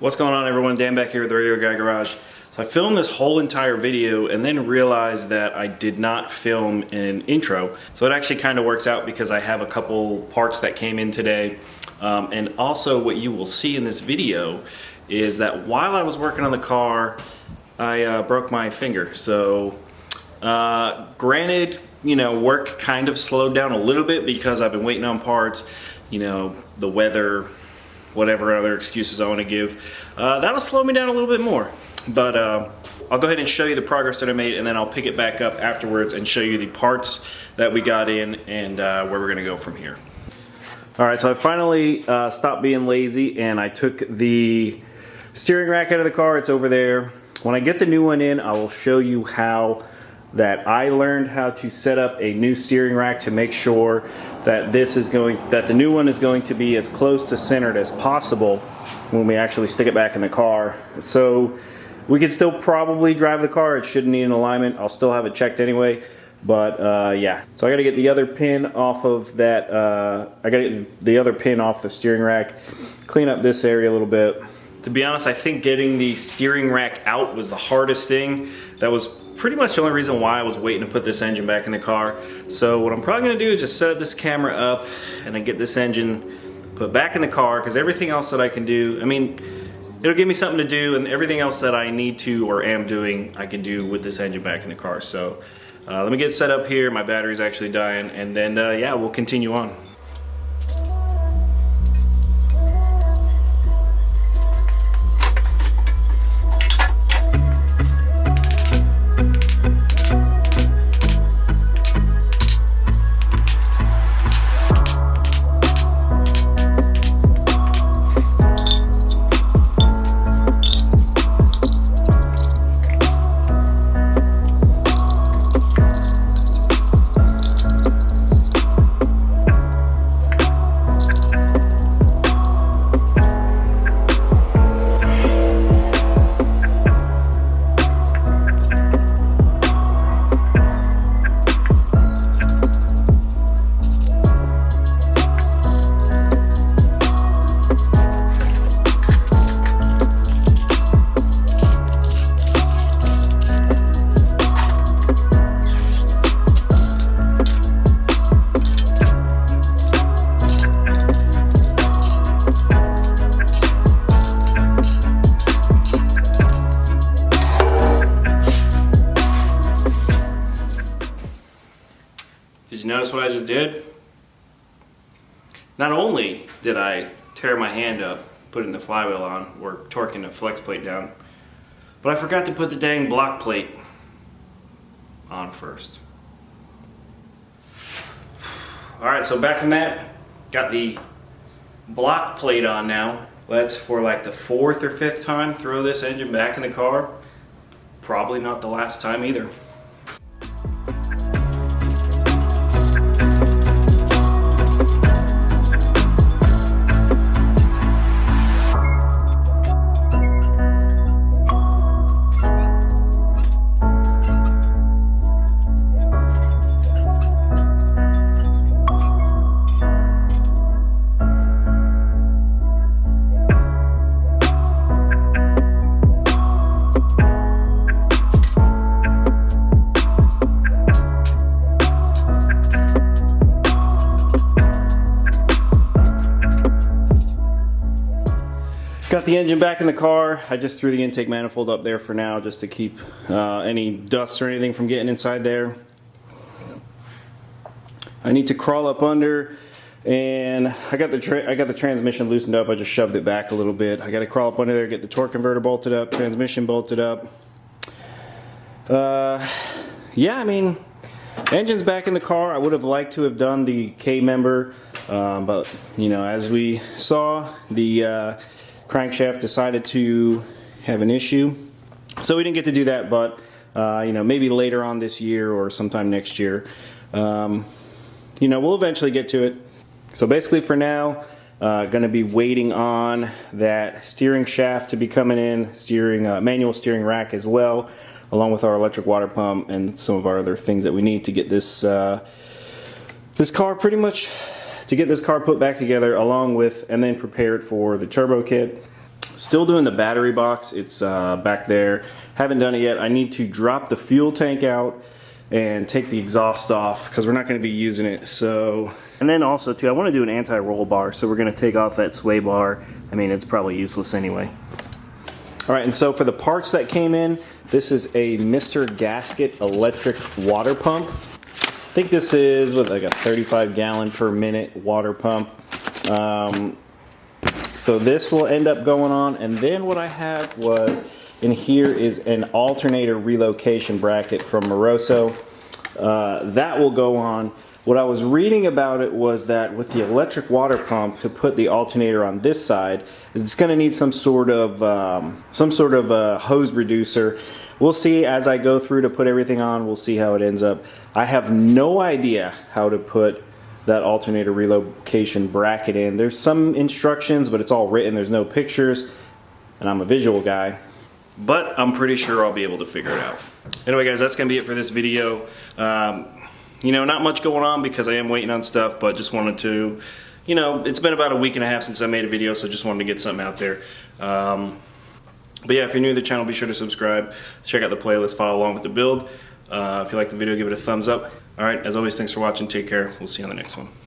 What's going on, everyone? Dan back here with the Radio Guy Garage. So I filmed this whole entire video and then realized that I did not film an intro. So it actually kind of works out because I have a couple parts that came in today. And also what you will see in this video is that while I was working on the car, I broke my finger. So granted, you know, work kind of slowed down a little bit because I've been waiting on parts, you know, the weather, whatever other excuses I want to give. That'll slow me down a little bit more. But I'll go ahead and show you the progress that I made, and then I'll pick it back up afterwards and show you the parts that we got in and where we're going to go from here. Alright, so I finally stopped being lazy and I took the steering rack out of the car. It's over there. When I get the new one in, I will show you how that I learned how to set up a new steering rack to make sure that the new one is going to be as close to centered as possible when we actually stick it back in the car. So we can still probably drive the car. It shouldn't need an alignment. I'll still have it checked anyway. But yeah, so I got to get the other pin off of that. I got to get the other pin off the steering rack, clean up this area a little bit. To be honest, I think getting the steering rack out was the hardest thing. That was pretty much the only reason why I was waiting to put this engine back in the car. So what I'm probably going to do is just set this camera up and then get this engine put back in the car, because everything else that I can do, I mean, it'll give me something to do, and everything else that I need to or am doing, I can do with this engine back in the car. So let me get set up here. My battery's actually dying, and then yeah, we'll continue on. Did you notice what I just did? Not only did I tear my hand up putting the flywheel on, or torquing the flex plate down, but I forgot to put the dang block plate on first. Alright, so back from that, got the block plate on now. Let's, for like the 4th or 5th time, throw this engine back in the car. Probably not the last time either. Got the engine back in the car. I just threw the intake manifold up there for now just to keep any dust or anything from getting inside there. I need to crawl up under, and I got the transmission loosened up. I just shoved it back a little bit. I got to crawl up under there, get the torque converter bolted up, transmission bolted up. Yeah, I mean, engine's back in the car. I would have liked to have done the K-member, but you know, as we saw, the crankshaft decided to have an issue, so we didn't get to do that. But you know, maybe later on this year or sometime next year, you know, we'll eventually get to it. So basically for now, going to be waiting on that steering shaft to be coming in, manual steering rack as well, along with our electric water pump and some of our other things that we need to get this this car pretty much, to get this car put back together, along with, and then prepared for the turbo kit. Still doing the battery box. It's back there. Haven't done it yet. I need to drop the fuel tank out and take the exhaust off because we're not going to be using it. So, and then also too, I want to do an anti-roll bar, so we're going to take off that sway bar. I mean, it's probably useless anyway. All right, and so for the parts that came in, this is a Mr. Gasket electric water pump. I think this is with like a 35 gallon per minute water pump. So this will end up going on, and then what I have was, in here is an alternator relocation bracket from Moroso. That will go on. What I was reading about it was that with the electric water pump, to put the alternator on this side, it's going to need some sort of hose reducer. We'll see as I go through to put everything on. We'll see how it ends up. I have no idea how to put that alternator relocation bracket in. There's some instructions, but it's all written. There's no pictures, and I'm a visual guy. But I'm pretty sure I'll be able to figure it out. Anyway, guys, that's going to be it for this video. You know, not much going on because I am waiting on stuff, but just wanted to, you know, it's been about a week and a half since I made a video, so just wanted to get something out there. But yeah, if you're new to the channel, be sure to subscribe. Check out the playlist, follow along with the build. If you like the video, give it a thumbs up. All right, as always, thanks for watching. Take care. We'll see you on the next one.